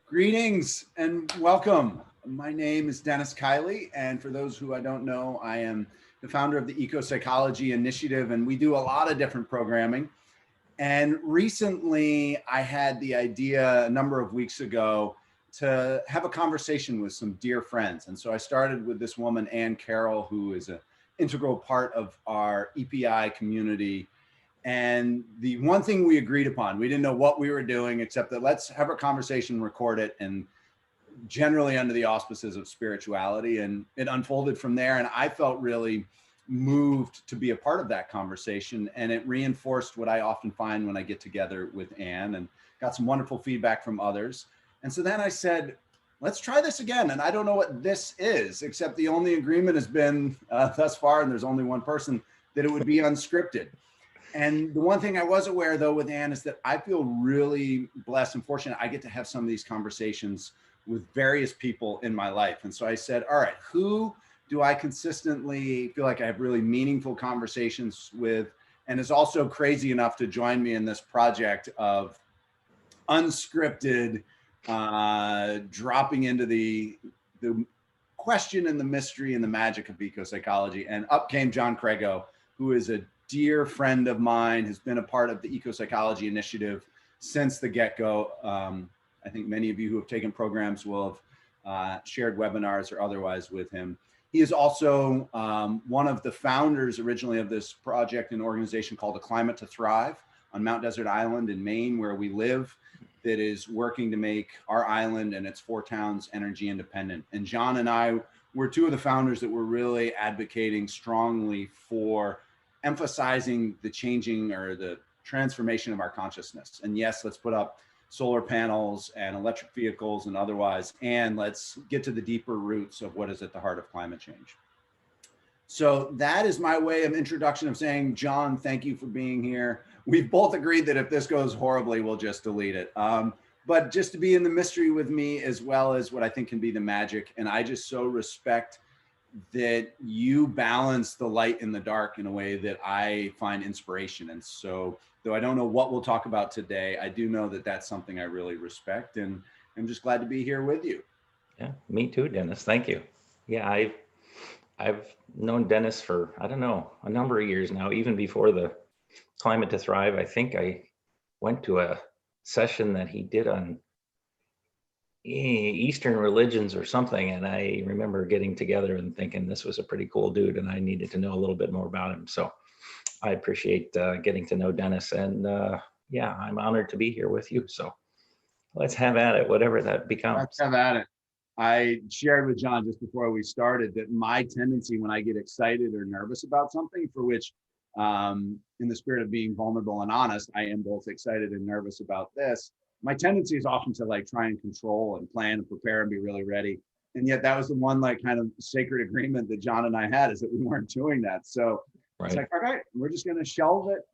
Greetings and welcome. My name is Dennis Kiley, and for those who I don't know, I am the founder of the Ecopsychology Initiative, and we do a lot of different programming. And recently, I had the idea a number of weeks ago to have a conversation with some dear friends. And so I started with this woman, Ann Carroll, who is an integral part of our EPI community. And the one thing we agreed upon, we didn't know what we were doing, except that let's have a conversation, record it, and generally under the auspices of spirituality. And it unfolded from there. And I felt really moved to be a part of that conversation. And it reinforced what I often find when I get together with Anne, and got some wonderful feedback from others. And so then I said, let's try this again. And I don't know what this is, except the only agreement has been thus far, and there's only one person, that it would be unscripted. And the one thing I was aware, though, with Anne is that I feel really blessed and fortunate. I get to have some of these conversations with various people in my life. And so I said, all right, who do I consistently feel like I have really meaningful conversations with, and is also crazy enough to join me in this project of unscripted, dropping into the question and the mystery and the magic of ecopsychology. And up came John Craigo, who is a dear friend of mine, has been a part of the Ecopsychology Initiative since the get-go. I think many of you who have taken programs will have shared webinars or otherwise with him. He is also one of the founders originally of this project, an organization called A Climate to Thrive on Mount Desert Island in Maine, where we live, that is working to make our island and its 4 towns energy independent. And John and I were 2 of the founders that were really advocating strongly for emphasizing the changing or the transformation of our consciousness. And yes, let's put up solar panels and electric vehicles and otherwise, and let's get to the deeper roots of what is at the heart of climate change. So that is my way of introduction of saying, John, thank you for being here. We've both agreed that if this goes horribly, we'll just delete it. But just to be in the mystery with me, as well as what I think can be the magic. And I just so respect that you balance the light and the dark in a way that I find inspiration. And so, though I don't know what we'll talk about today, I do know that that's something I really respect, and I'm just glad to be here with you. Yeah, me too, Dennis. Thank you. Yeah, I've known Dennis for, I don't know, a number of years now, even before the Climate to Thrive. I think I went to a session that he did on Eastern religions or something, and I remember getting together and thinking this was a pretty cool dude and I needed to know a little bit more about him. So I appreciate getting to know Dennis, and yeah, I'm honored to be here with you. So let's have at it, whatever that becomes. Let's have at it. I shared with John just before we started that my tendency when I get excited or nervous about something, for which in the spirit of being vulnerable and honest, I am both excited and nervous about this. My tendency is often to like try and control and plan and prepare and be really ready. And yet that was the one like kind of sacred agreement that John and I had, is that we weren't doing that. So it's like, all right, we're just going to shelve it.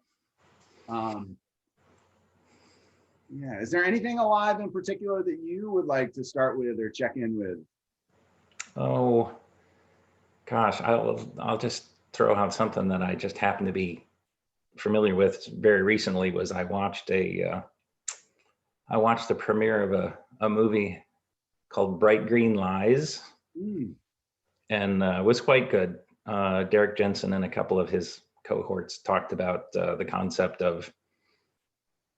Yeah. Is there anything alive in particular that you would like to start with or check in with? Oh, gosh, I'll just throw out something that I just happen to be familiar with very recently. Was I watched the premiere of a movie called Bright Green Lies, and it was quite good. Derek Jensen and a couple of his cohorts talked about the concept of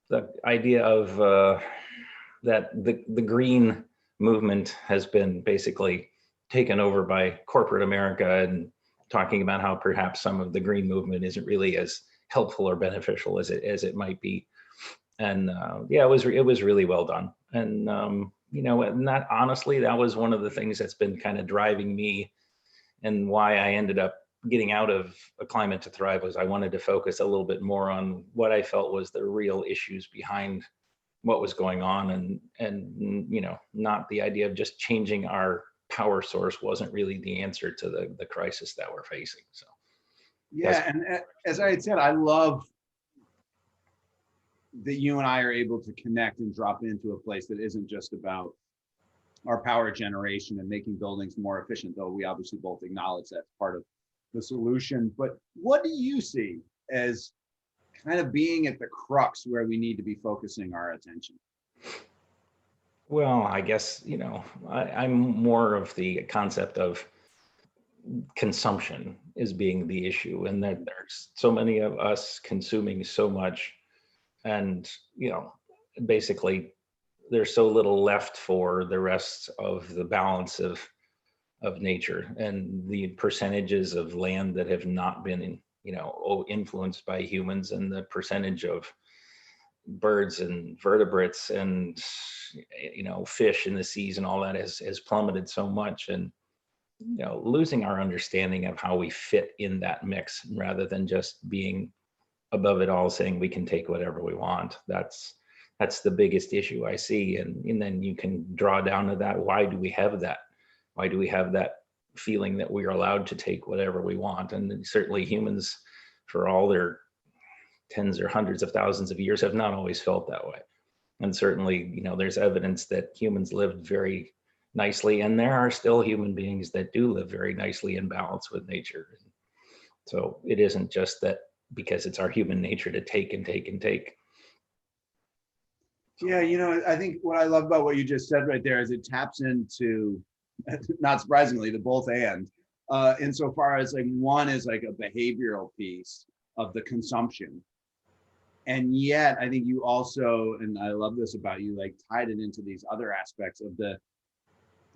the idea of that the green movement has been basically taken over by corporate America, and talking about how perhaps some of the green movement isn't really as helpful or beneficial as it might be. And yeah, it was really well done. And you know, and that honestly, that was one of the things that's been kind of driving me, and why I ended up getting out of A Climate to Thrive, was I wanted to focus a little bit more on what I felt was the real issues behind what was going on, and you know, not the idea of just changing our power source wasn't really the answer to the crisis that we're facing. So yeah, and as I had said, I love that you and I are able to connect and drop into a place that isn't just about our power generation and making buildings more efficient, though we obviously both acknowledge that's part of the solution. But what do you see as kind of being at the crux where we need to be focusing our attention? Well, I guess, I'm more of the concept of consumption as being the issue, and that there's so many of us consuming so much, and basically there's so little left for the rest of the balance of nature, and the percentages of land that have not been influenced by humans, and the percentage of birds and vertebrates and fish in the seas and all that has plummeted so much. And losing our understanding of how we fit in that mix, rather than just being above it all, saying we can take whatever we want. That's the biggest issue I see. And then you can draw down to that. Why do we have that? Why do we have that feeling that we're allowed to take whatever we want? And certainly humans, for all their tens or hundreds of thousands of years, have not always felt that way. And certainly, there's evidence that humans lived very nicely, and there are still human beings that do live very nicely in balance with nature. So it isn't just that because it's our human nature to take and take and take. Yeah, I think what I love about what you just said right there is it taps into, not surprisingly, the both and, insofar as like one is like a behavioral piece of the consumption. And yet I think you also, and I love this about you, like tied it into these other aspects of the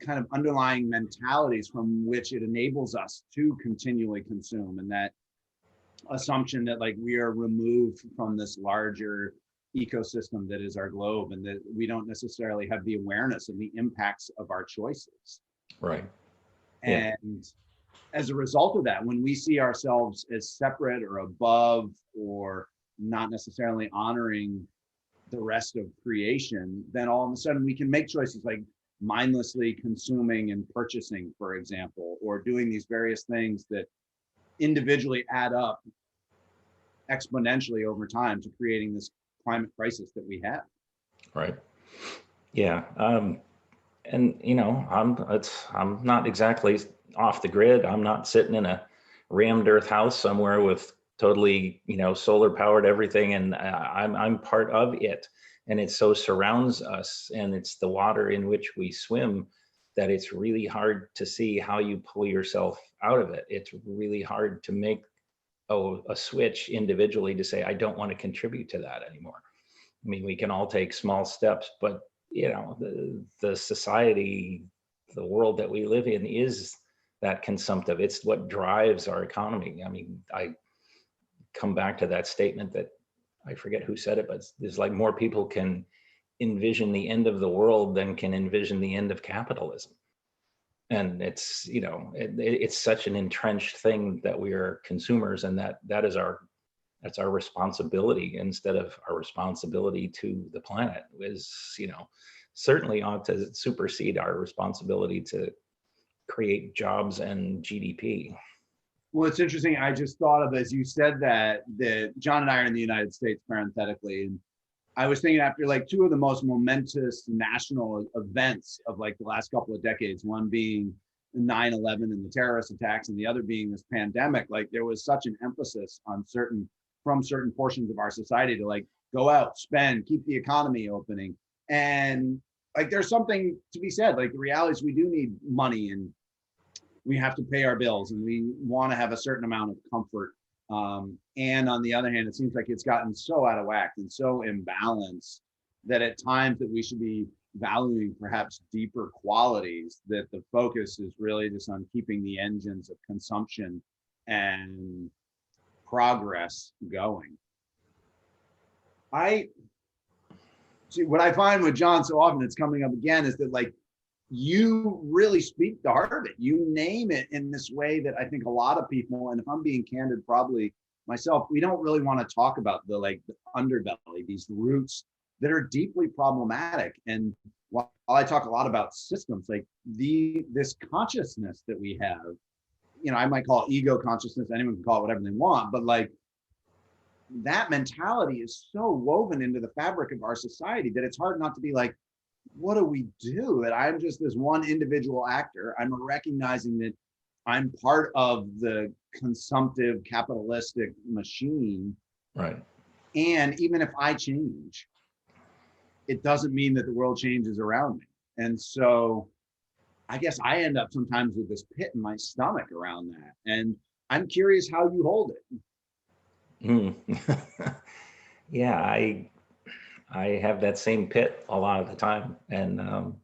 kind of underlying mentalities from which it enables us to continually consume. And that assumption that like we are removed from this larger ecosystem that is our globe, and that we don't necessarily have the awareness of the impacts of our choices. Right. And as a result of that, when we see ourselves as separate or above, or not necessarily honoring the rest of creation, then all of a sudden we can make choices like mindlessly consuming and purchasing, for example, or doing these various things that individually add up exponentially over time to creating this climate crisis that we have. Right. Yeah. And I'm not exactly off the grid. I'm not sitting in a rammed earth house somewhere with totally, solar powered everything. And I'm part of it. And it so surrounds us, and it's the water in which we swim, that it's really hard to see how you pull yourself out of it. It's really hard to make a switch individually to say, I don't want to contribute to that anymore. I mean, we can all take small steps, but the society, the world that we live in is that consumptive. It's what drives our economy. I mean, I come back to that statement that I forget who said it, but there's like more people can envision the end of the world than can envision the end of capitalism. And it's, it's such an entrenched thing that we are consumers, and that's our responsibility, instead of our responsibility to the planet is, certainly ought to supersede our responsibility to create jobs and GDP. Well, it's interesting. I just thought of, as you said that John and I are in the United States, parenthetically, and I was thinking after like two of the most momentous national events of like the last couple of decades, one being 9/11 and the terrorist attacks, and the other being this pandemic, like there was such an emphasis on certain portions of our society to like go out, spend, keep the economy opening. And like there's something to be said, like the reality is we do need money, and we have to pay our bills, and we want to have a certain amount of comfort. And on the other hand, it seems like it's gotten so out of whack and so imbalanced that at times that we should be valuing perhaps deeper qualities, that the focus is really just on keeping the engines of consumption and progress going. I see what I find with John so often, it's coming up again, is that like you really speak the heart of it. You name it in this way that I think a lot of people, and if I'm being candid, probably myself, we don't really want to talk about the underbelly, these roots that are deeply problematic. And while I talk a lot about systems, like this consciousness that we have, I might call it ego consciousness, anyone can call it whatever they want, but like that mentality is so woven into the fabric of our society that it's hard not to be like, what do we do? That I'm just this one individual actor. I'm recognizing that I'm part of the consumptive capitalistic machine. Right. And even if I change, it doesn't mean that the world changes around me. And so I guess I end up sometimes with this pit in my stomach around that. And I'm curious how you hold it. Mm. Yeah, I have that same pit a lot of the time, and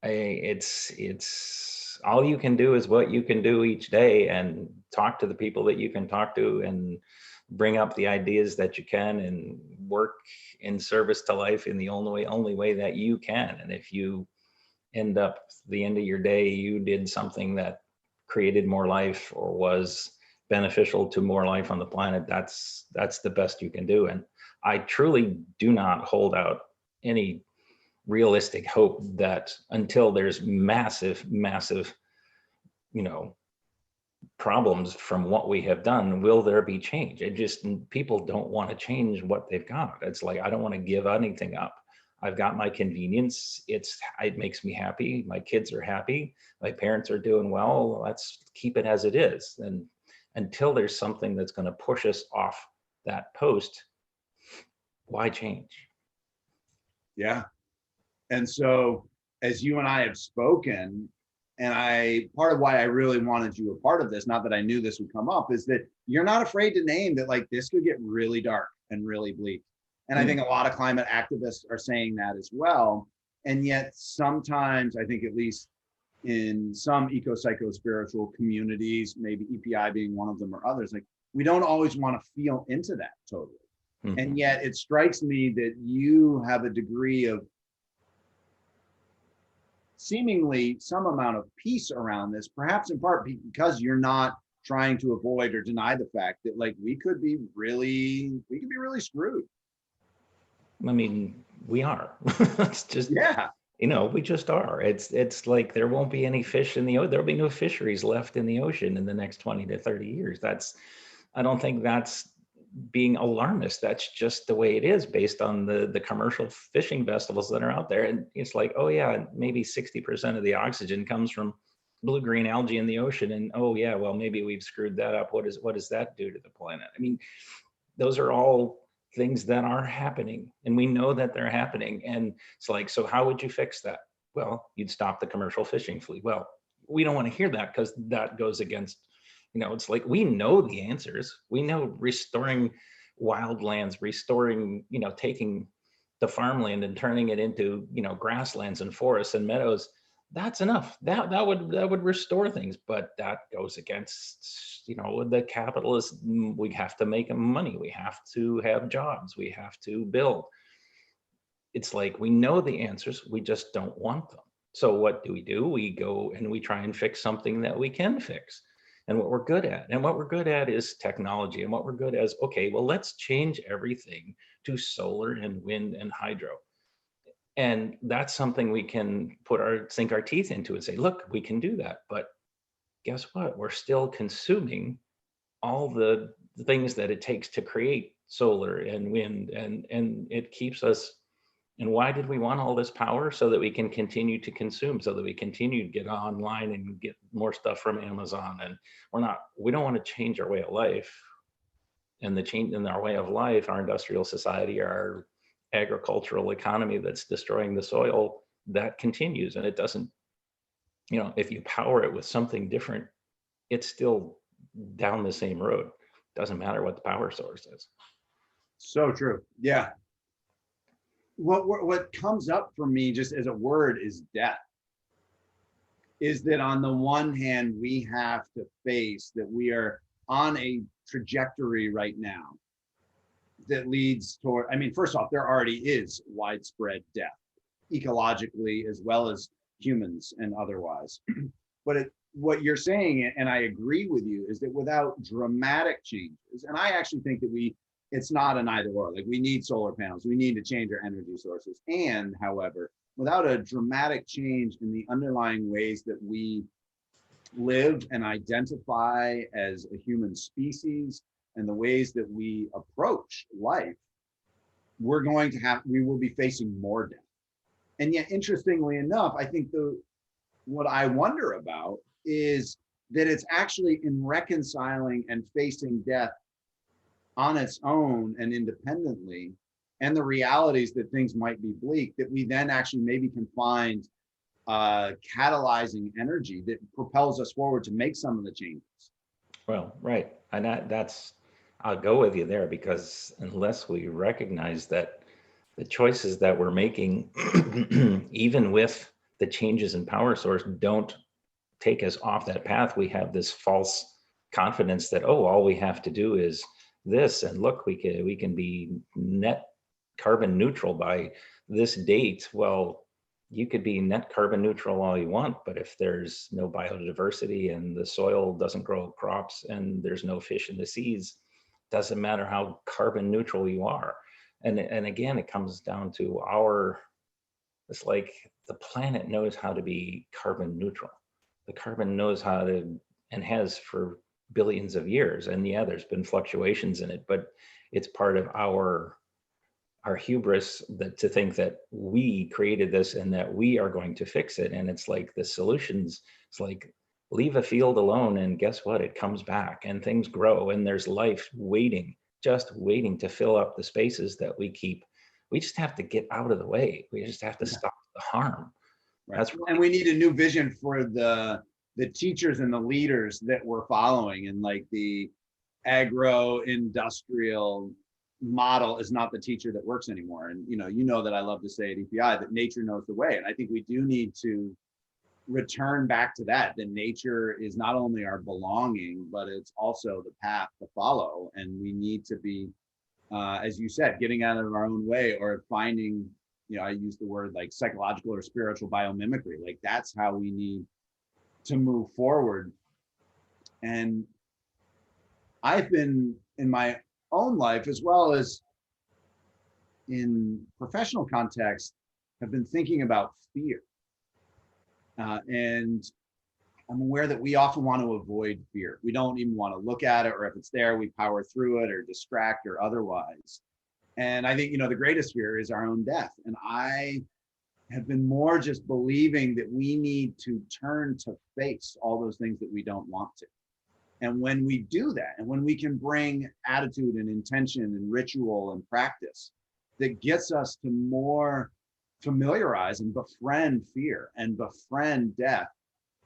it's all you can do is what you can do each day, and talk to the people that you can talk to, and bring up the ideas that you can, and work in service to life in the only way that you can. And if you end up the end of your day, you did something that created more life or was beneficial to more life on the planet, that's the best you can do. And I truly do not hold out any realistic hope that until there's massive, you know, problems from what we have done, will there be change? It just, people don't want to change what they've got. It's like, I don't want to give anything up. I've got my convenience. It makes me happy. My kids are happy. My parents are doing well. Let's keep it as it is. And until there's something that's going to push us off that post, why change? Yeah. And so as you and I have spoken, and part of why I really wanted you a part of this, not that I knew this would come up, is that you're not afraid to name that, like, this could get really dark and really bleak. And I think a lot of climate activists are saying that as well. And yet sometimes, I think, at least in some eco-psycho-spiritual communities, maybe EPI being one of them or others, like, we don't always want to feel into that totally. Mm-hmm. And yet it strikes me that you have a degree of seemingly some amount of peace around this, perhaps in part because you're not trying to avoid or deny the fact that, like, we could be really screwed. I mean, we are. It's just, yeah, you know, we just are. It's like there won't be any fish in the ocean. There'll be no fisheries left in the ocean in the next 20 to 30 years. I don't think that's being alarmist. That's just the way it is based on the commercial fishing vessels that are out there. And it's like, oh yeah, maybe 60% of the oxygen comes from blue-green algae in the ocean. And oh yeah, well, maybe we've screwed that up. What does that do to the planet? I mean, those are all things that are happening, and we know that they're happening. And it's like, so how would you fix that? Well, you'd stop the commercial fishing fleet. Well, we don't want to hear that, because that goes against, you know, it's like, we know the answers. We know restoring wildlands, restoring, you know, taking the farmland and turning it into, you know, grasslands and forests and meadows. That's enough. That would restore things. But that goes against, you know, the capitalists. We have to make money. We have to have jobs. We have to build. It's like, we know the answers, we just don't want them. So what do? We go and we try and fix something that we can fix, and what we're good at. And what we're good at is technology. And what we're good at is, okay, well, let's change everything to solar and wind and hydro. And that's something we can sink our teeth into and say, look, we can do that. But guess what? We're still consuming all the things that it takes to create solar and wind, and it keeps us. And why did we want all this power? So that we can continue to consume, so that we continue to get online and get more stuff from Amazon. And we don't want to change our way of life. And the change in our way of life, our industrial society, our agricultural economy that's destroying the soil, that continues. And it doesn't, you know, if you power it with something different, it's still down the same road. Doesn't matter what the power source is. So true. Yeah. What comes up for me just as a word is death. Is that on the one hand, we have to face that we are on a trajectory right now that leads toward, I mean, first off, there already is widespread death, ecologically as well as humans and otherwise. But what you're saying, and I agree with you, is that without dramatic changes, and I actually think that it's not an either or, like, we need solar panels, we need to change our energy sources. And however, without a dramatic change in the underlying ways that we live and identify as a human species and the ways that we approach life, we will be facing more death. And yet, interestingly enough, I think what I wonder about is that it's actually in reconciling and facing death on its own and independently and the realities that things might be bleak, that we then actually maybe can find catalyzing energy that propels us forward to make some of the changes. Well, right. And I'll go with you there, because unless we recognize that the choices that we're making, even with the changes in power source, don't take us off that path, we have this false confidence that, oh, all we have to do is this, and look, we can be net carbon neutral by this date. Well, you could be net carbon neutral all you want, but if there's no biodiversity and the soil doesn't grow crops and there's no fish in the seas, doesn't matter how carbon neutral you are. And again, it comes down to it's like the planet knows how to be carbon neutral. The carbon knows how to, and has for billions of years. And yeah, there's been fluctuations in it, but it's part of our hubris that to think that we created this and that we are going to fix it. And it's like the solutions, it's like leave a field alone, and guess what? It comes back and things grow, and there's life just waiting to fill up the spaces that we keep. We just have to get out of the way. We just have to stop the harm. Right. And we need a new vision for the teachers and the leaders that we're following, and like the agro-industrial model is not the teacher that works anymore. And you know that I love to say at EPI that nature knows the way, and I think we do need to return back to that nature is not only our belonging, but it's also the path to follow. And we need to be, as you said, getting out of our own way, or finding, I use the word like psychological or spiritual biomimicry. Like that's how we need to move forward. And I've been in my own life, as well as in professional context, have been thinking about fear. And I'm aware that we often want to avoid fear. We don't even want to look at it, or if it's there, we power through it or distract or otherwise. And I think, the greatest fear is our own death. And I have been more just believing that we need to turn to face all those things that we don't want to. And when we do that, and when we can bring attitude and intention and ritual and practice that gets us to more familiarize and befriend fear and befriend death,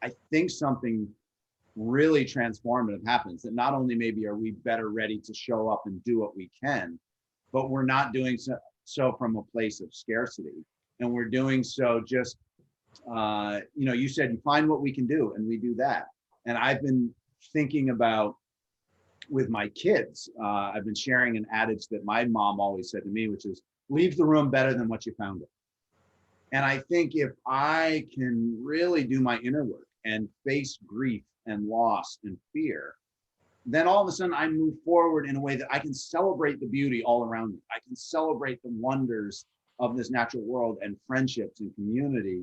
I think something really transformative happens. That not only maybe are we better ready to show up and do what we can, but we're not doing so from a place of scarcity. And we're doing so just, you said you find what we can do, and we do that. And I've been thinking about with my kids, I've been sharing an adage that my mom always said to me, which is leave the room better than what you found it. And I think if I can really do my inner work and face grief and loss and fear, then all of a sudden I move forward in a way that I can celebrate the beauty all around me. I can celebrate the wonders of this natural world and friendships and community.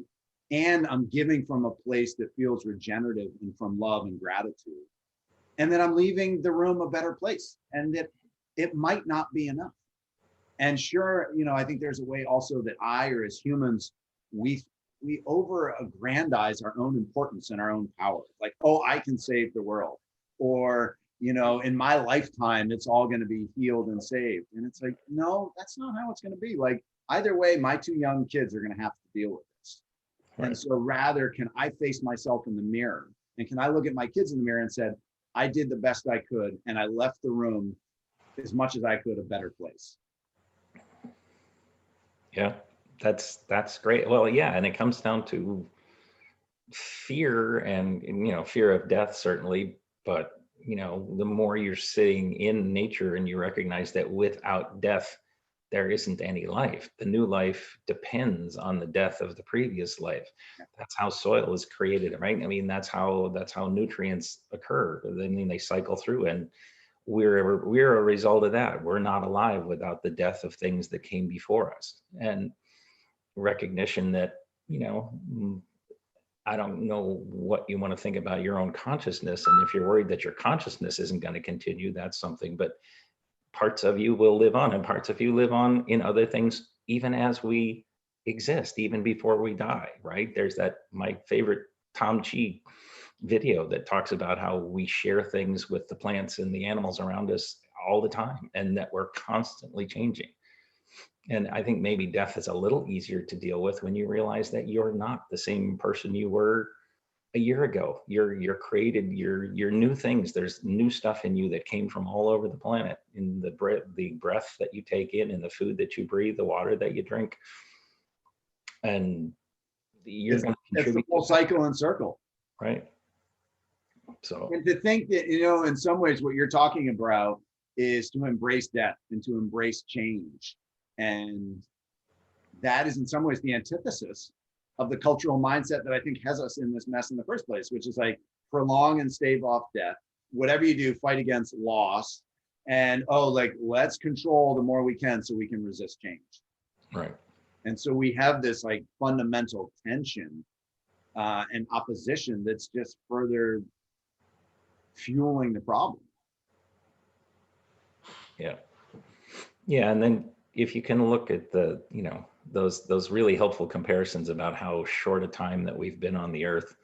And I'm giving from a place that feels regenerative and from love and gratitude. And then I'm leaving the room a better place, and that it might not be enough. And sure, I think there's a way also that or as humans, we over-aggrandize our own importance and our own power. Like, oh, I can save the world. Or, in my lifetime, it's all going to be healed and saved. And it's like, no, that's not how it's going to be. Like, either way, my two young kids are going to have to deal with this. Right. And so rather, can I face myself in the mirror? And can I look at my kids in the mirror and said, I did the best I could, and I left the room as much as I could a better place. Yeah, that's great. Well, yeah, and it comes down to fear and fear of death, certainly, but the more you're sitting in nature and you recognize that without death there isn't any life. The new life depends on the death of the previous life. That's how soil is created, right? I mean, that's how nutrients occur. I mean, they cycle through, and we're a result of that. We're not alive without the death of things that came before us. And recognition that, I don't know what you want to think about your own consciousness. And if you're worried that your consciousness isn't going to continue, that's something. But parts of you will live on, and parts of you live on in other things, even as we exist, even before we die, right? There's my favorite Tom Chi video that talks about how we share things with the plants and the animals around us all the time, and that we're constantly changing. And I think maybe death is a little easier to deal with when you realize that you're not the same person you were a year ago. You're created, you're new things. There's new stuff in you that came from all over the planet, in the breath that you take in the food that you breathe, the water that you drink. And you're going to contribute. It's the whole cycle and circle. Right. So, and to think that, you know, in some ways what you're talking about is to embrace death and to embrace change. And that is in some ways the antithesis of the cultural mindset that I think has us in this mess in the first place, which is like prolong and stave off death. Whatever you do, fight against loss. And like, let's control the more we can so we can resist change. Right. And so we have this like fundamental tension and opposition that's just further fueling the problem. Yeah. Yeah. And then if you can look at the, you know, those really helpful comparisons about how short a time that we've been on the earth,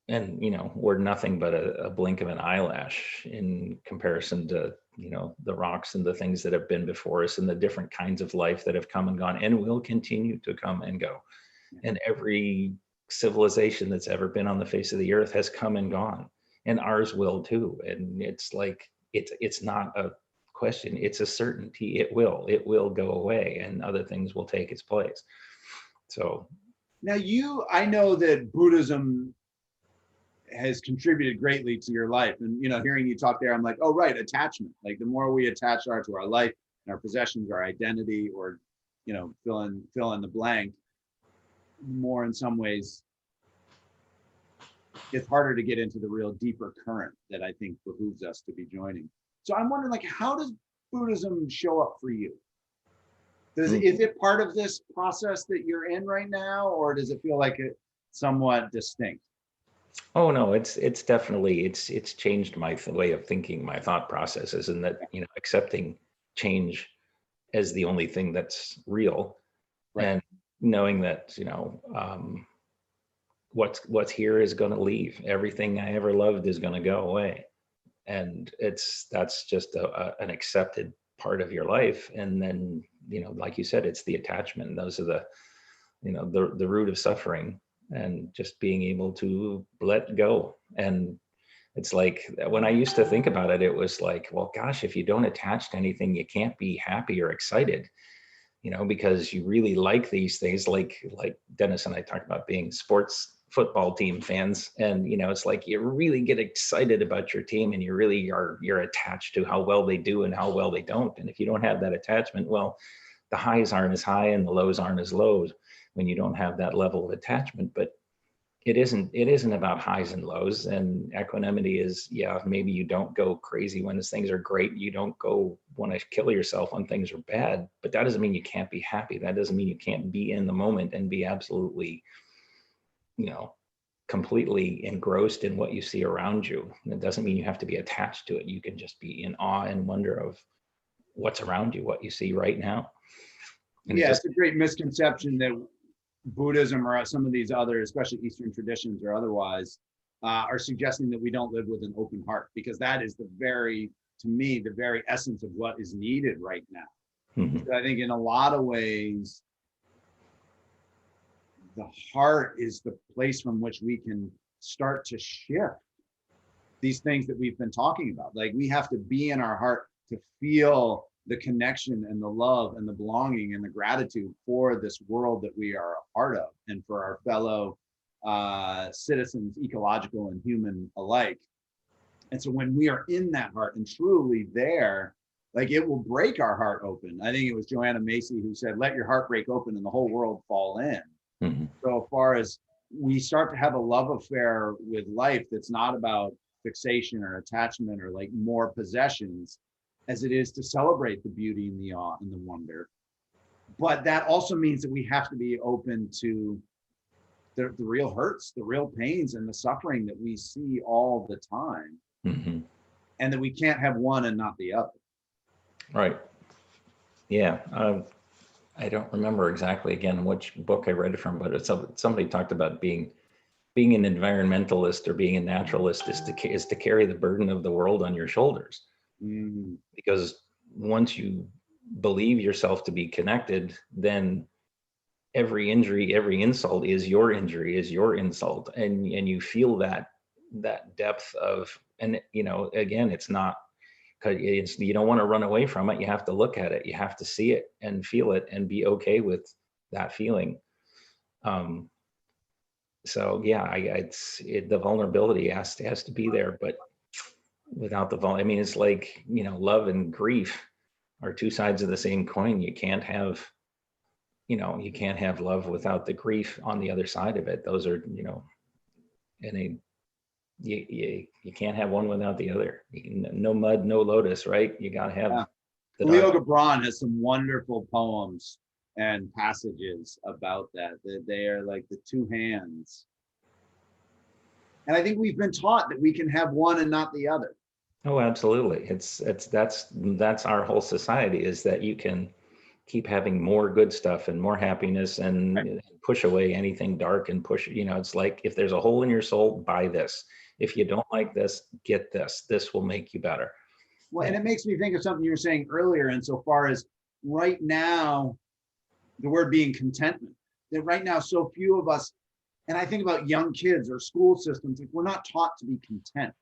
and, you know, we're nothing but a blink of an eyelash in comparison to, you know, the rocks and the things that have been before us and the different kinds of life that have come and gone and will continue to come and go. And every civilization that's ever been on the face of the earth has come and gone, and ours will too. And it's like, it's not a question, it's a certainty. It will go away and other things will take its place. So now I know that Buddhism has contributed greatly to your life, and, you know, hearing you talk there, I'm like, oh right, attachment. Like the more we attach to our life and our possessions, our identity, or, you know, fill in the blank, more in some ways it's harder to get into the real deeper current that I think behooves us to be joining. So I'm wondering, like, how does Buddhism show up for you? Is it part of this process that you're in right now, or does it feel like it's somewhat distinct? Oh no, it's definitely, it's changed my way of thinking, my thought processes, and that, you know, accepting change as the only thing that's real, right. And knowing that, you know, what's here is going to leave. Everything I ever loved is going to go away. And that's just an accepted part of your life. And then, you know, like you said, it's the attachment. Those are the, you know, the root of suffering, and just being able to let go. And it's like, when I used to think about it, it was like, well, gosh, if you don't attach to anything, you can't be happy or excited, you know, because you really like these things. Like Dennis and I talked about being sports football team fans, and, you know, it's like you really get excited about your team, and you're attached to how well they do and how well they don't. And if you don't have that attachment, well, the highs aren't as high and the lows aren't as low when you don't have that level of attachment. But it isn't about highs and lows. And equanimity is, yeah, maybe you don't go crazy when things are great. You don't go want to kill yourself when things are bad, but that doesn't mean you can't be happy. That doesn't mean you can't be in the moment and be absolutely, you know, completely engrossed in what you see around you. And it doesn't mean you have to be attached to it. You can just be in awe and wonder of what's around you, what you see right now. And yeah, it's a great misconception that Buddhism or some of these other, especially Eastern traditions or otherwise, are suggesting that we don't live with an open heart, because that is to me, the very essence of what is needed right now. Mm-hmm. So I think in a lot of ways, the heart is the place from which we can start to shift these things that we've been talking about. Like, we have to be in our heart to feel the connection and the love and the belonging and the gratitude for this world that we are a part of, and for our fellow citizens, ecological and human alike. And so when we are in that heart and truly there, like, it will break our heart open. I think it was Joanna Macy who said, let your heart break open and the whole world fall in. Mm-hmm. So as far as we start to have a love affair with life that's not about fixation or attachment or like more possessions, as it is to celebrate the beauty and the awe and the wonder. But that also means that we have to be open to the real hurts, the real pains, and the suffering that we see all the time. Mm-hmm. And that we can't have one and not the other. Right. Yeah. I don't remember exactly again which book I read it from, but somebody talked about being an environmentalist or being a naturalist is to carry the burden of the world on your shoulders. Mm-hmm. Because once you believe yourself to be connected, then every injury, every insult is your injury, is your insult. And you feel that depth of, and again, it's not, because you don't want to run away from it. You have to look at it. You have to see it and feel it and be okay with that feeling. So yeah, the vulnerability has to be there, but without the I mean, it's like, love and grief are two sides of the same coin. You can't have love without the grief on the other side of it. Those are, and you can't have one without the other. No mud, no lotus, right? You got to have the Khalil Gibran has some wonderful poems and passages about that they are like the two hands. And I think we've been taught that we can have one and not the other. Oh, absolutely. That's our whole society, is that you can keep having more good stuff and more happiness and Right. push away anything dark and push, it's like, if there's a hole in your soul, buy this. If you don't like this, get this. This will make you better. Well, and it makes me think of something you were saying earlier, insofar as right now, the word being contentment, that right now, so few of us, and I think about young kids or school systems, we're not taught to be content.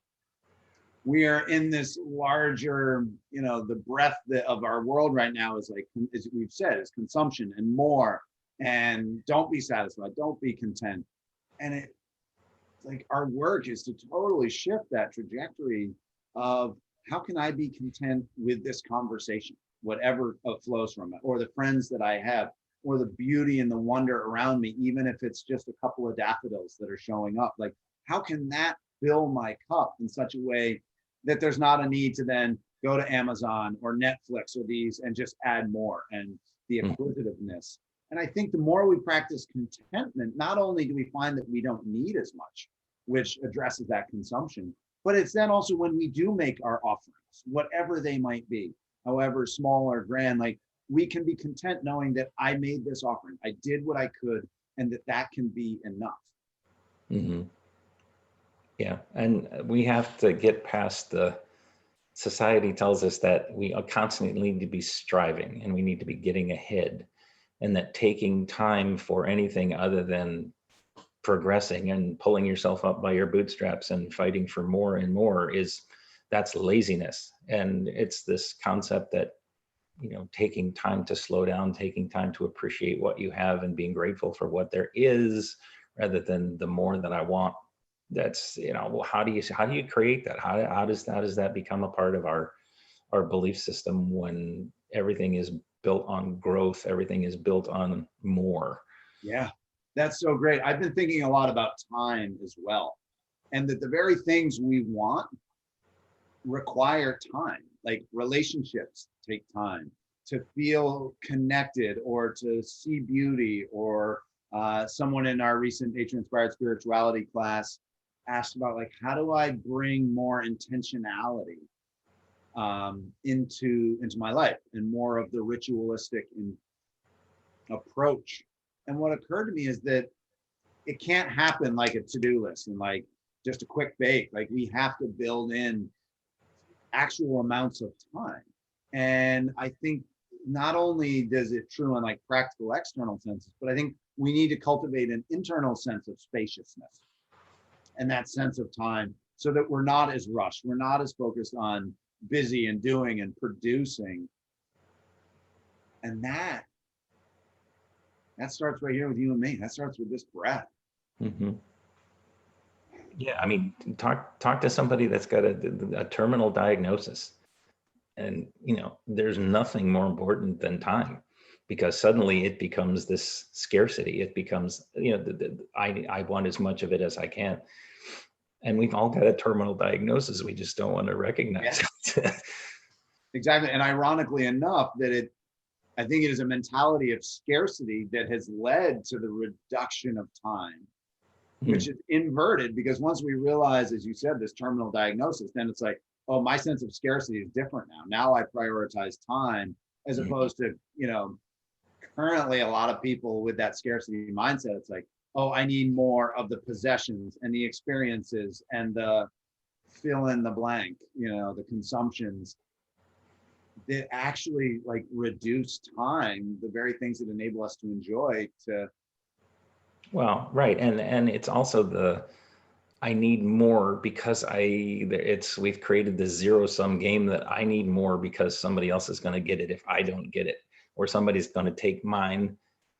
We are in this larger, the breadth of our world right now is like, as we've said, is consumption and more, and don't be satisfied, don't be content. And it's like our work is to totally shift that trajectory of how can I be content with this conversation, whatever flows from it, or the friends that I have, or the beauty and the wonder around me, even if it's just a couple of daffodils that are showing up. Like, how can that fill my cup in such a way that there's not a need to then go to Amazon or Netflix or these and just add more, and the acquisitiveness. And I think the more we practice contentment, not only do we find that we don't need as much, which addresses that consumption, but it's then also when we do make our offerings, whatever they might be, however small or grand, like, we can be content knowing that I made this offering, I did what I could, and that can be enough. Mm-hmm. Yeah, and we have to get past society tells us that we constantly need to be striving and we need to be getting ahead, and that taking time for anything other than progressing and pulling yourself up by your bootstraps and fighting for more and more that's laziness. And it's this concept that, taking time to slow down, taking time to appreciate what you have and being grateful for what there is, rather than the more that I want. That's, well, how do you create that? How does that become a part of our belief system, when everything is built on growth, everything is built on more? Yeah, that's so great. I've been thinking a lot about time as well, and that the very things we want require time. Like, relationships take time to feel connected, or to see beauty, or someone in our recent nature-inspired spirituality class asked about, like, how do I bring more intentionality into my life, and more of the ritualistic approach. And what occurred to me is that it can't happen like a to-do list and like just a quick bake. Like, we have to build in actual amounts of time. And I think not only does it true in like practical external senses, but I think we need to cultivate an internal sense of spaciousness and that sense of time, so that we're not as rushed, we're not as focused on busy and doing and producing. And that starts right here with you and me. That starts with this breath. Mm-hmm. Yeah, I mean, talk to somebody that's got a terminal diagnosis, and there's nothing more important than time, because suddenly it becomes this scarcity. It becomes, I want as much of it as I can, and we've all got a terminal diagnosis. We just don't want to recognize it. Exactly. And ironically enough, I think it is a mentality of scarcity that has led to the reduction of time, which is inverted, because once we realize, as you said, this terminal diagnosis, then it's like, oh, my sense of scarcity is different now. Now I prioritize time, as opposed to, currently a lot of people with that scarcity mindset. It's like, oh, I need more of the possessions and the experiences and the fill in the blank, the consumptions. that actually like reduce time, the very things that enable us to enjoy to. Well, right. And it's also I need more because we've created this zero sum game that I need more because somebody else is going to get it if I don't get it, or somebody's going to take mine.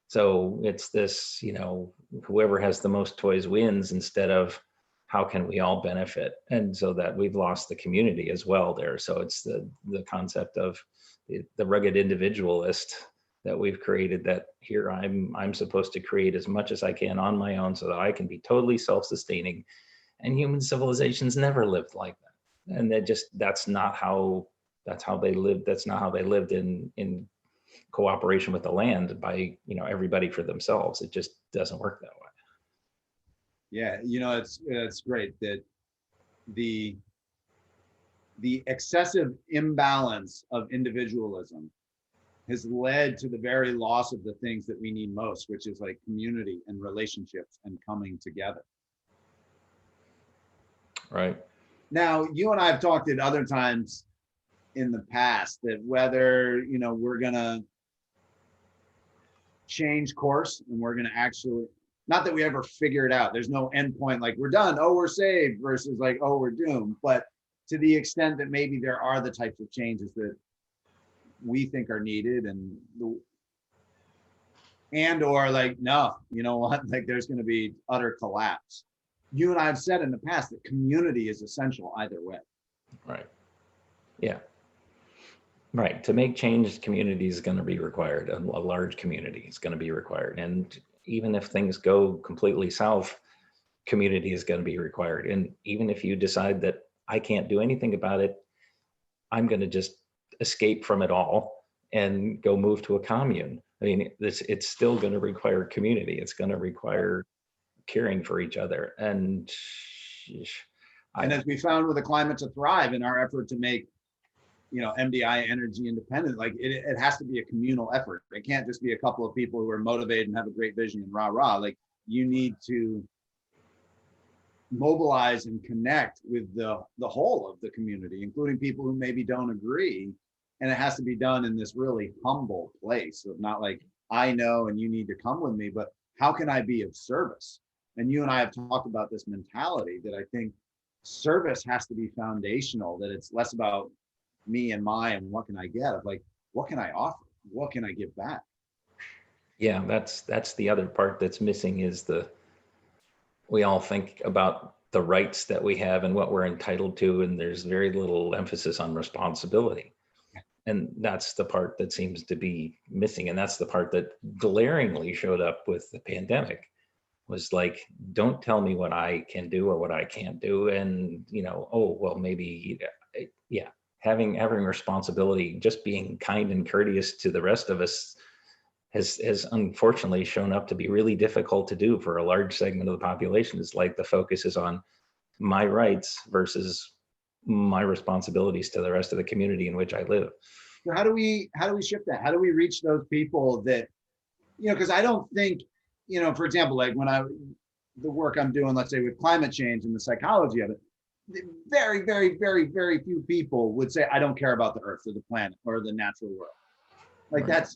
So it's this, whoever has the most toys wins, instead of how can we all benefit? And so that we've lost the community as well there. So it's the concept of the rugged individualist that we've created, that here I'm supposed to create as much as I can on my own so that I can be totally self-sustaining. And human civilizations never lived like that. And that's not how they lived. That's not how they lived in cooperation with the land, by everybody for themselves. It just doesn't work that way. Yeah, it's great that the excessive imbalance of individualism has led to the very loss of the things that we need most, which is like community and relationships and coming together. Right. Now, you and I have talked at other times in the past that whether, we're going to change course and we're going to actually, not that we ever figure it out. There's no end point, like we're done, oh, we're saved, versus like, oh, we're doomed. But to the extent that maybe there are the types of changes that we think are needed, or like, no, you know what, like there's going to be utter collapse. You and I have said in the past that community is essential either way. Right. Yeah. Right. To make change, community is going to be required. A large community is going to be required. And even if things go completely south, community is going to be required. And even if you decide that I can't do anything about it, I'm going to just escape from it all and go move to a commune. I mean, it's still going to require community. It's going to require caring for each other. And as we found with the Climate to Thrive, in our effort to make MDI energy independent, like it has to be a communal effort. It can't just be a couple of people who are motivated and have a great vision and rah. Like you need to mobilize and connect with the whole of the community, including people who maybe don't agree. And it has to be done in this really humble place of not like, I know and you need to come with me, but how can I be of service? And you and I have talked about this mentality that I think service has to be foundational, that it's less about me and my and what can I get, of like, what can I offer? What can I give back? Yeah, that's the other part that's missing, is we all think about the rights that we have and what we're entitled to, and there's very little emphasis on responsibility. And that's the part that seems to be missing. And that's the part that glaringly showed up with the pandemic, was like, don't tell me what I can do or what I can't do. And, oh, well, maybe, yeah, having responsibility, just being kind and courteous to the rest of us has unfortunately shown up to be really difficult to do for a large segment of the population. It's like the focus is on my rights versus my responsibilities to the rest of the community in which I live. So how do we shift that? How do we reach those people that, because I don't think, for example, like when the work I'm doing, let's say with climate change and the psychology of it, very, very, very, very few people would say, I don't care about the earth or the planet or the natural world. Like Right.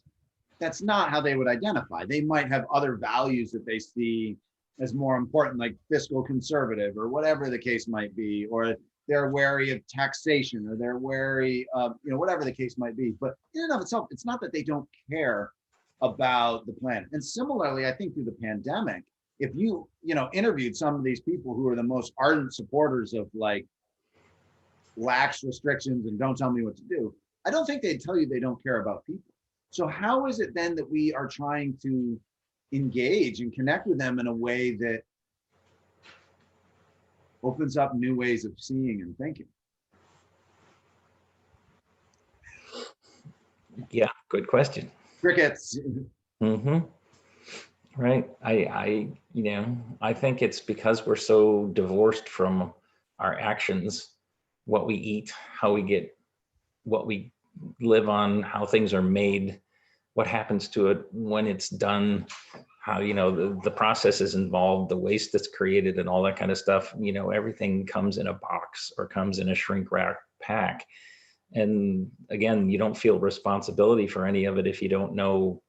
That's not how they would identify. They might have other values that they see as more important, like fiscal conservative or whatever the case might be, or they're wary of taxation, or they're wary of, whatever the case might be. But in and of itself, it's not that they don't care about the planet. And similarly, I think through the pandemic, if you, interviewed some of these people who are the most ardent supporters of like lax restrictions and don't tell me what to do, I don't think they'd tell you they don't care about people. So how is it then that we are trying to engage and connect with them in a way that opens up new ways of seeing and thinking? Yeah, good question. Crickets. Mm-hmm. Right. I think it's because we're so divorced from our actions, what we eat, how we get, what we live on, how things are made, what happens to it when it's done, how, the processes involved, the waste that's created and all that kind of stuff. Everything comes in a box or comes in a shrink wrap pack. And again, you don't feel responsibility for any of it if you don't know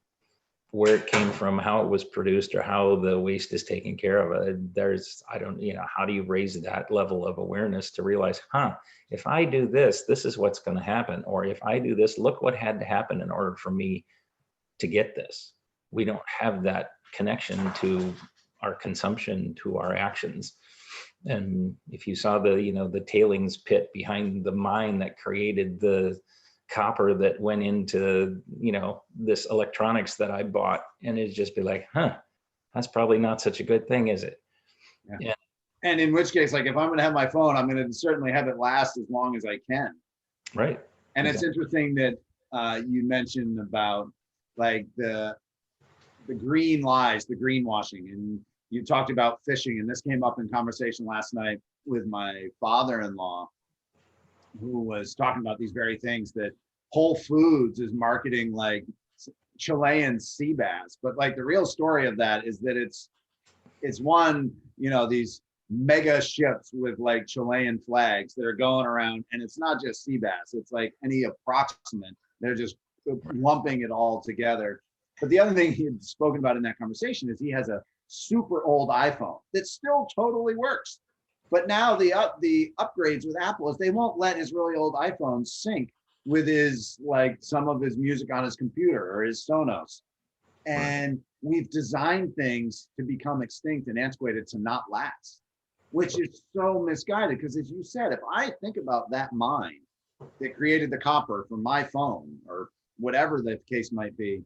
where it came from, how it was produced, or how the waste is taken care of. How do you raise that level of awareness to realize, if I do this, this is what's going to happen. Or if I do this, look what had to happen in order for me to get this. We don't have that connection to our consumption, to our actions. And if you saw the tailings pit behind the mine that created the copper that went into, this electronics that I bought, and it'd just be like, that's probably not such a good thing, is it? Yeah. And in which case, like if I'm going to have my phone, I'm going to certainly have it last as long as I can. Right. And It's interesting that you mentioned about like the green lies, the greenwashing, and you talked about fishing, and this came up in conversation last night with my father-in-law, who was talking about these very things, that Whole Foods is marketing like Chilean sea bass, but like the real story of that is that it's one, these mega ships with like Chilean flags that are going around, and it's not just sea bass, it's like any approximate, they're just lumping it all together. But the other thing he had spoken about in that conversation is he has a super old iPhone that still totally works. But now the upgrades with Apple is they won't let his really old iPhone sync with his, like some of his music on his computer or his Sonos. And we've designed things to become extinct and antiquated to not last, which is so misguided. Because as you said, if I think about that mind that created the copper for my phone or whatever the case might be,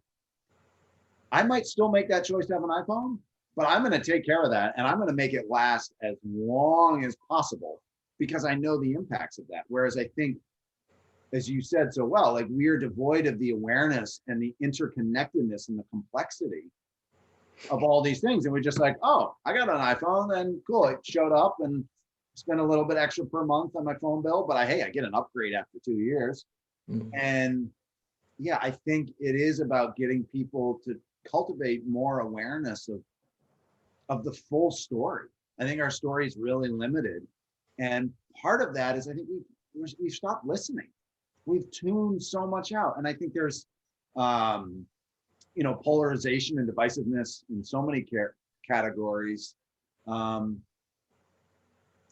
I might still make that choice to have an iPhone, but I'm going to take care of that and I'm going to make it last as long as possible because I know the impacts of that. Whereas I think, as you said so well, like we're devoid of the awareness and the interconnectedness and the complexity of all these things. And we're just like, oh, I got an iPhone and cool. It showed up and spent a little bit extra per month on my phone bill, but I get an upgrade after 2 years. Mm-hmm. And yeah, I think it is about getting people to cultivate more awareness of the full story. I think our story is really limited. And part of that is I think we've stopped listening. We've tuned so much out. And I think there's, polarization and divisiveness in so many categories. And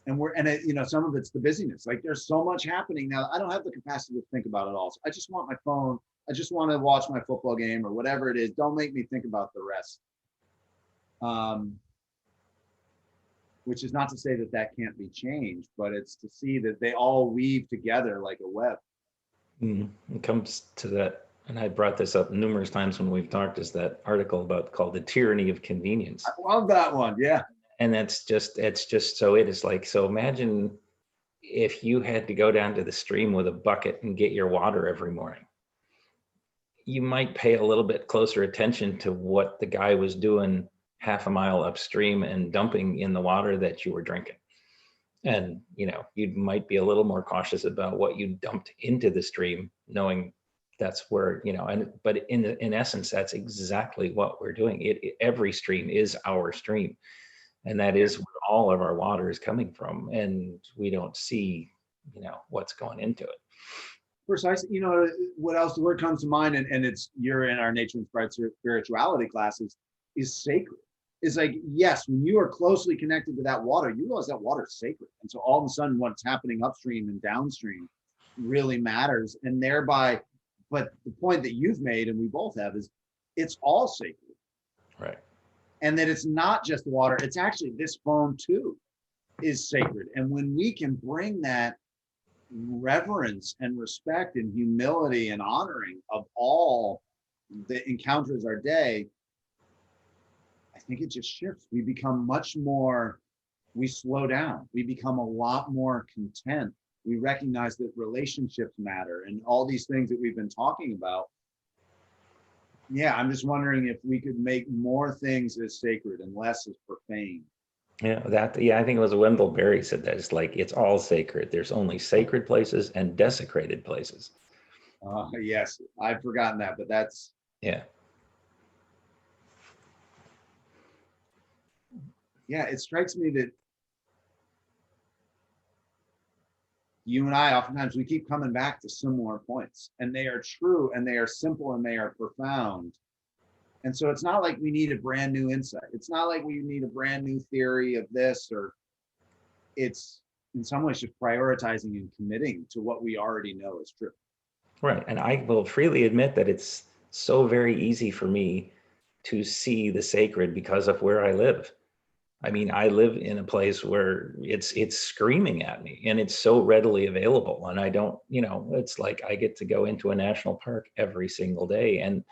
some of it's the busyness. Like there's so much happening now. I don't have the capacity to think about it all. So I just want my phone. I just want to watch my football game or whatever it is. Don't make me think about the rest. Which is not to say that can't be changed, but it's to see that they all weave together like a web. It comes to that, and I brought this up numerous times when we've talked, is that article called The Tyranny of Convenience. I love that one, yeah. And it's just so it is like, so imagine if you had to go down to the stream with a bucket and get your water every morning. You might pay a little bit closer attention to what the guy was doing half a mile upstream and dumping in the water that you were drinking. And, you might be a little more cautious about what you dumped into the stream, knowing that's where, but in essence, that's exactly what we're doing. Every stream is our stream. And that is where all of our water is coming from. And we don't see, what's going into it. Precisely. What else? The word comes to mind, and you're in our nature inspired spirituality classes, is sacred. It's like, yes, when you are closely connected to that water, you realize that water is sacred. And so all of a sudden what's happening upstream and downstream really matters. And thereby, but the point that you've made, and we both have, is it's all sacred. Right. And that it's not just water, it's actually this phone too is sacred. And when we can bring that reverence and respect and humility and honoring of all that encounters our day, I think it just shifts. We become we slow down. We become a lot more content. We recognize that relationships matter and all these things that we've been talking about. Yeah, I'm just wondering if we could make more things as sacred and less as profane. Yeah, I think it was Wendell Berry said that. It's like, it's all sacred. There's only sacred places and desecrated places. Yes, I've forgotten that, but that's... Yeah. Yeah, it strikes me that you and I, oftentimes we keep coming back to similar points, and they are true and they are simple and they are profound. And so it's not like we need a brand new insight. It's not like we need a brand new theory of this, or it's in some ways just prioritizing and committing to what we already know is true. Right. And I will freely admit that it's so very easy for me to see the sacred because of where I live. I mean, I live in a place where it's screaming at me, and it's so readily available. And I don't, it's like I get to go into a national park every single day. And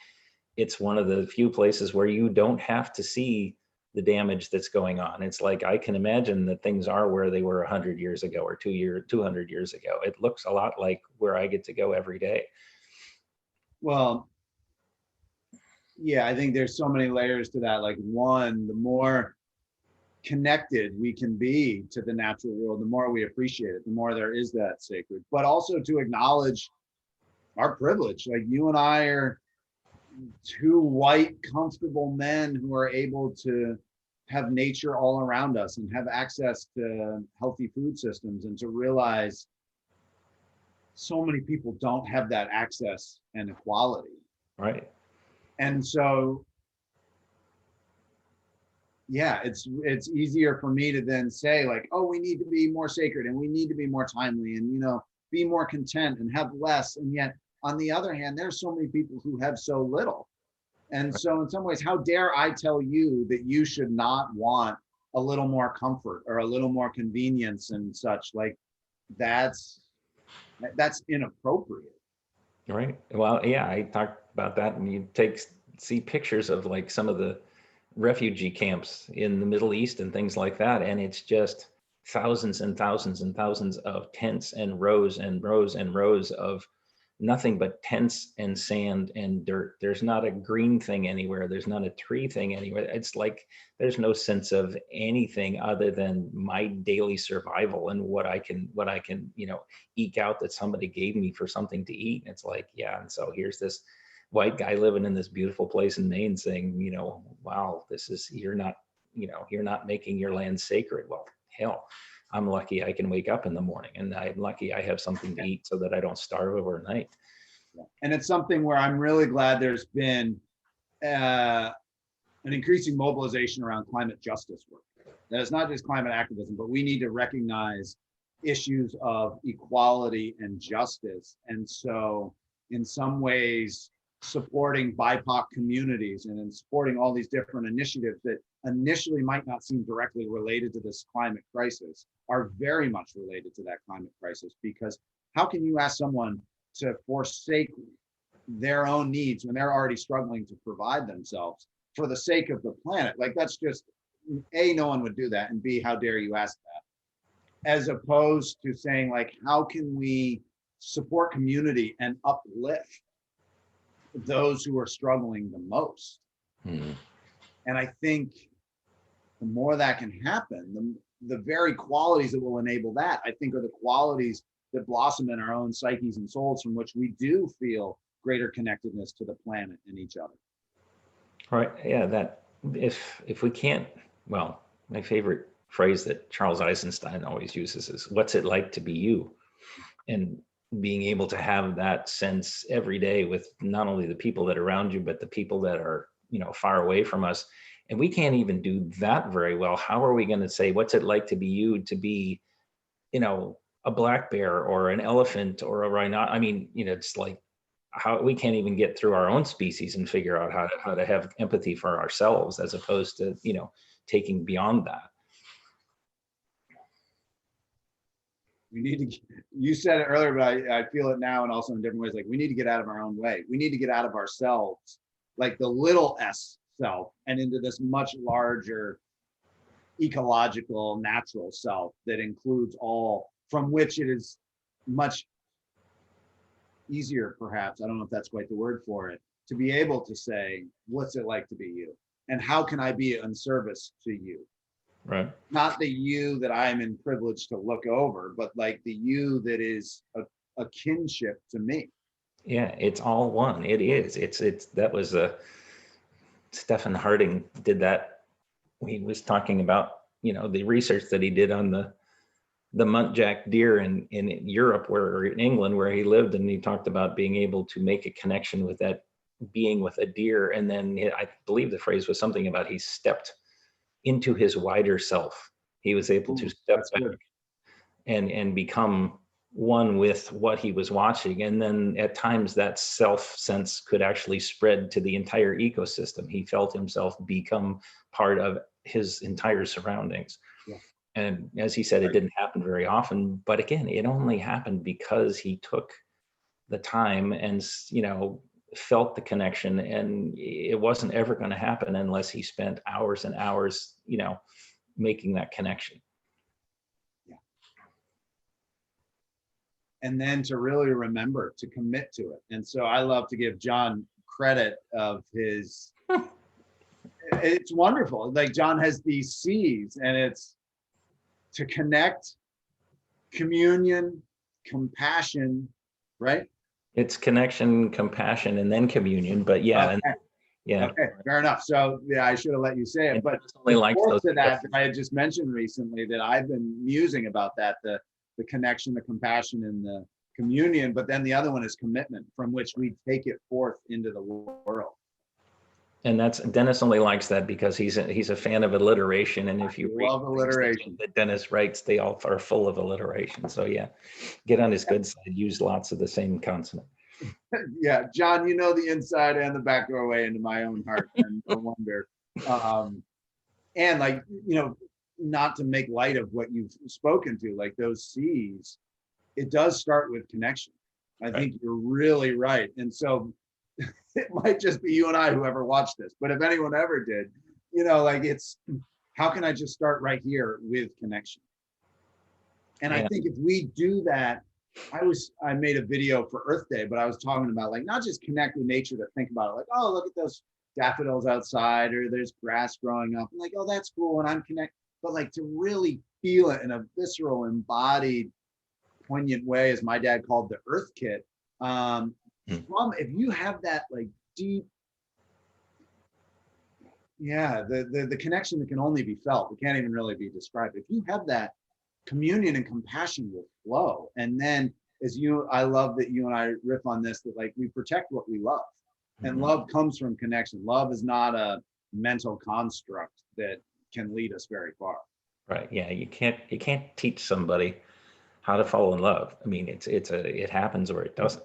it's one of the few places where you don't have to see the damage that's going on. It's like I can imagine that things are where they were 100 years ago or 200 years ago. It looks a lot like where I get to go every day. Well, yeah, I think there's so many layers to that. Like, one, the more connected we can be to the natural world, the more we appreciate it, the more there is that sacred, but also to acknowledge our privilege. Like, you and I are two white, comfortable men who are able to have nature all around us and have access to healthy food systems, and to realize so many people don't have that access and equality. Right. And so, yeah, it's easier for me to then say, like, oh, we need to be more sacred and we need to be more timely and, be more content and have less. And yet, on the other hand, there's so many people who have so little. And so in some ways, how dare I tell you that you should not want a little more comfort or a little more convenience and such? Like, that's inappropriate. Right. Well, yeah, I talked about that, and you see pictures of like some of the refugee camps in the Middle East and things like that, and it's just thousands and thousands and thousands of tents and rows and rows and rows of nothing but tents and sand and dirt. There's not a green thing anywhere. There's not a tree thing anywhere. It's like there's no sense of anything other than my daily survival and what I can eke out that somebody gave me for something to eat. And it's like, yeah. And so here's this white guy living in this beautiful place in Maine saying, wow, you're not making your land sacred. Well, hell, I'm lucky I can wake up in the morning, and I'm lucky I have something to eat so that I don't starve overnight. And it's something where I'm really glad there's been an increasing mobilization around climate justice work. That it's not just climate activism, but we need to recognize issues of equality and justice. And so in some ways, supporting BIPOC communities and in supporting all these different initiatives that initially might not seem directly related to this climate crisis are very much related to that climate crisis. Because how can you ask someone to forsake their own needs when they're already struggling to provide themselves for the sake of the planet? Like, that's just, A, no one would do that, and B, how dare you ask that? As opposed to saying, like, how can we support community and uplift those who are struggling the most? Mm-hmm. And I think the more that can happen, the very qualities that will enable that, I think, are the qualities that blossom in our own psyches and souls, from which we do feel greater connectedness to the planet and each other. Right. Yeah. That if we can't, well, my favorite phrase that Charles Eisenstein always uses is, what's it like to be you? And being able to have that sense every day with not only the people that are around you, but the people that are, far away from us. And we can't even do that very well. How are we going to say, what's it like to be you, to be, a black bear or an elephant or a rhino? I mean, it's like, how we can't even get through our own species and figure out how to have empathy for ourselves, as opposed to, taking beyond that. We need to, you said it earlier, but I feel it now, and also in different ways. Like, we need to get out of our own way. We need to get out of ourselves, like the little s self, and into this much larger ecological, natural self that includes all, from which it is much easier, perhaps, I don't know if that's quite the word for it, to be able to say, what's it like to be you? And how can I be in service to you? Right. Not the you that I'm in privilege to look over, but like the you that is a kinship to me. Yeah, it's all one. It is. That was Stephen Harding did that. He was talking about, the research that he did on the the muntjac deer in Europe, or in England where he lived, and he talked about being able to make a connection with that being with a deer. And then I believe the phrase was something about he stepped into his wider self. He was able to step back and become one with what he was watching. And then at times that self sense could actually spread to the entire ecosystem. He felt himself become part of his entire surroundings. Yeah. And as he said, it didn't happen very often, but again, it only happened because he took the time and, felt the connection, and it wasn't ever going to happen unless he spent hours and hours, making that connection. Yeah. And then to really remember to commit to it. And so I love to give John credit of his, it's wonderful. Like John has these C's, and it's to connect, communion, compassion, right? It's connection, compassion, and then communion. But yeah, okay. Yeah. Okay, fair enough. So yeah, I should have let you say it, but only likes those to that I had just mentioned recently that I've been musing about that, the connection, the compassion, and the communion. But then the other one is commitment, from which we take it forth into the world. And that's Dennis only likes that because he's a fan of alliteration, and if you love alliteration that Dennis writes, they all are full of alliteration. So yeah, get on his good side. Use lots of the same consonant. Yeah, John, you know the inside and the back doorway into my own heart, and no wonder. And like not to make light of what you've spoken to, like those C's, it does start with connection. I think you're really right, and so. It might just be you and I who ever watched this, but if anyone ever did, like it's, how can I just start right here with connection? And I think if we do that, I made a video for Earth Day, but I was talking about like, not just connect with nature, to think about it like, oh, look at those daffodils outside, or there's grass growing up. I'm like, oh, that's cool. And I'm connected, but like to really feel it in a visceral, embodied, poignant way, as my dad called the Earth Kit. If you have that like deep, the connection that can only be felt, it can't even really be described. If you have that, communion and compassion will flow. And then I love that you and I riff on this, that like we protect what we love. And love comes from connection. Love is not a mental construct that can lead us very far. Right. Yeah. You can't teach somebody how to fall in love. I mean, it happens or it doesn't.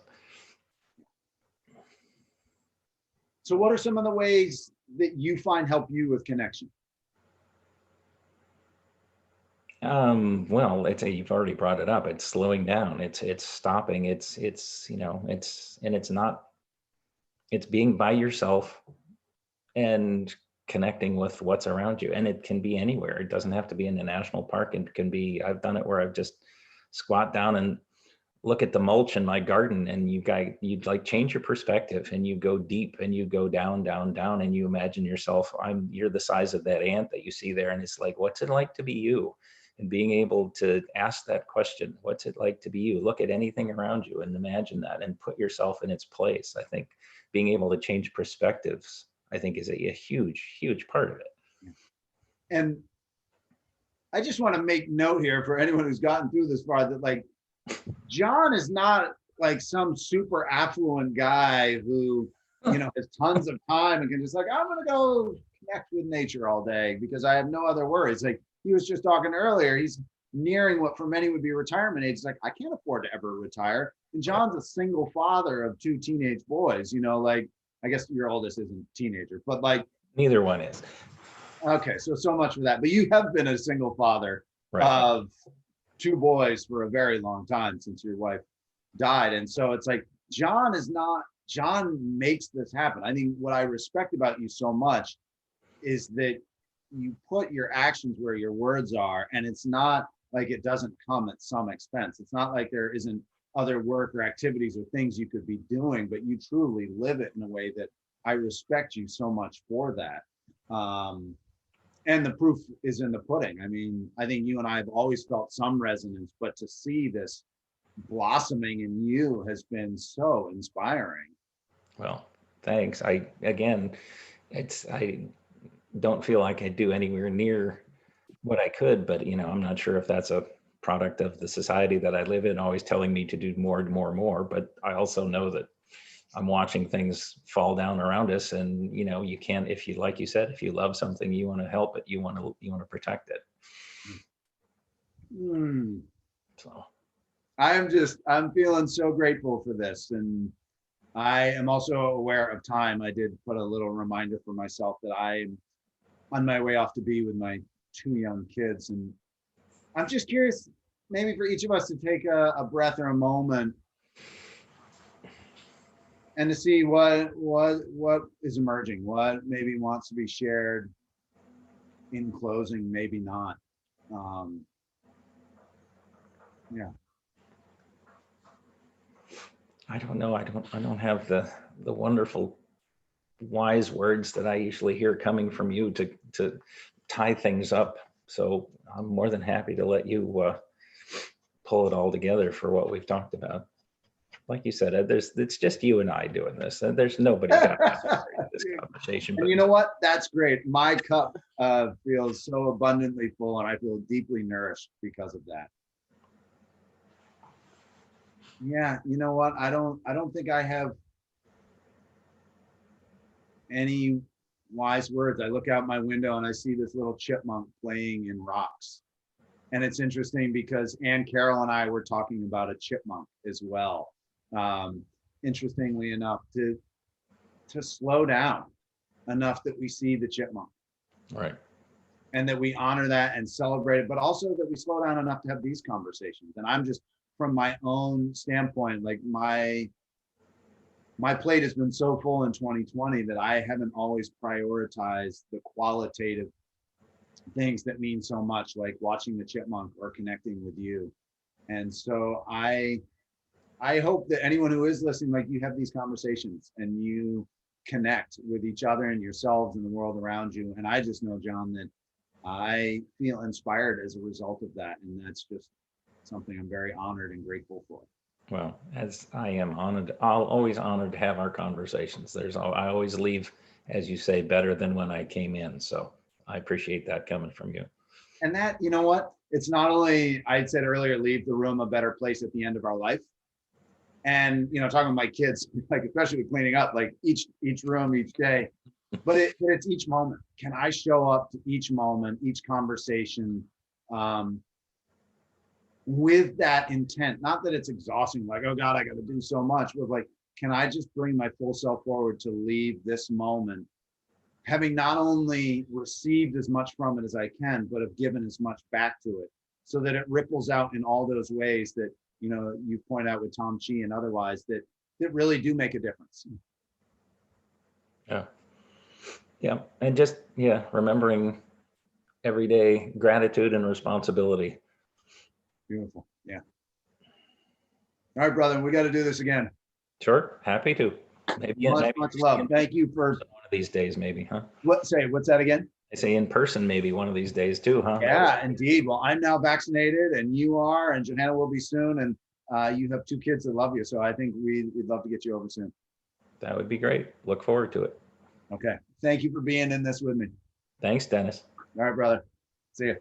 So what are some of the ways that you find help you with connection? Well, you've already brought it up. It's slowing down. It's stopping. It's being by yourself and connecting with what's around you. And it can be anywhere. It doesn't have to be in a national park. It can be, I've done it where I've just squat down and look at the mulch in my garden, and you'd like change your perspective, and you go deep, and you go down, down, down, and you imagine yourself, you're the size of that ant that you see there. And it's like, what's it like to be you? And being able to ask that question, what's it like to be you? Look at anything around you and imagine that and put yourself in its place. I think being able to change perspectives, I think, is a huge, huge part of it. And I just want to make note here for anyone who's gotten through this far, that like, John is not like some super affluent guy who, has tons of time and can just like, I'm going to go connect with nature all day because I have no other worries. Like he was just talking earlier, he's nearing what for many would be retirement age. It's like, I can't afford to ever retire. And John's a single father of 2 teenage boys, like, I guess your oldest isn't a teenager, but like. Neither one is. Okay. So much for that. But you have been a single father of 2 boys for a very long time since your wife died. And so it's like, John makes this happen. I think what I respect about you so much is that you put your actions where your words are, and it's not like it doesn't come at some expense. It's not like there isn't other work or activities or things you could be doing, but you truly live it in a way that I respect you so much for that. And the proof is in the pudding. I mean, I think you and I have always felt some resonance, but to see this blossoming in you has been so inspiring. Well, thanks. I don't feel like I do anywhere near what I could, but I'm not sure if that's a product of the society that I live in, always telling me to do more and more and more. But I also know that I'm watching things fall down around us, and you can't, if you, like you said, if you love something, you want to help it, you want to protect it. So I'm feeling so grateful for this. And I am also aware of time. I did put a little reminder for myself that I'm on my way off to be with my 2 young kids. And I'm just curious, maybe for each of us to take a breath or a moment and to see what is emerging, what maybe wants to be shared in closing, maybe not. Yeah. I don't know. I don't have the wonderful wise words that I usually hear coming from you to tie things up. So I'm more than happy to let you pull it all together for what we've talked about. Like you said, it's just you and I doing this, and there's nobody got this conversation. And you know what? That's great. My cup feels so abundantly full, and I feel deeply nourished because of that. Yeah, you know what? I don't think I have any wise words. I look out my window and I see this little chipmunk playing in rocks. And it's interesting because Ann Carroll and I were talking about a chipmunk as well. Interestingly enough, to slow down enough that we see the chipmunk. Right. And that we honor that and celebrate it, but also that we slow down enough to have these conversations. And I'm just, from my own standpoint, like my plate has been so full in 2020 that I haven't always prioritized the qualitative things that mean so much, like watching the chipmunk or connecting with you. And so I hope that anyone who is listening, like, you have these conversations and you connect with each other and yourselves and the world around you. And I just know, John, that I feel inspired as a result of that. And that's just something I'm very honored and grateful for. Well, as I am honored, I'll always honored to have our conversations. I always leave, as you say, better than when I came in. So I appreciate that coming from you. And that, you know what? It's not only, I said earlier, leave the room a better place at the end of our life. And, talking to my kids, like, especially with cleaning up, like each room, each day, but it's each moment. Can I show up to each moment, each conversation, with that intent? Not that it's exhausting, like, oh God, I got to do so much, but like, can I just bring my full self forward to leave this moment having not only received as much from it as I can, but have given as much back to it, so that it ripples out in all those ways that, you point out with Tom Chi and otherwise, that really do make a difference. Yeah. Yeah. And just, remembering everyday gratitude and responsibility. Beautiful. Yeah. All right, brother, we got to do this again. Sure. Happy to. Maybe much love. Thank you for one of these days, maybe, huh? What's that again? I say in person, maybe one of these days too, huh? Yeah, indeed. Well, I'm now vaccinated, and you are, and Johanna will be soon, and you have 2 kids that love you. So I think we'd love to get you over soon. That would be great. Look forward to it. Okay. Thank you for being in this with me. Thanks, Dennis. All right, brother. See you.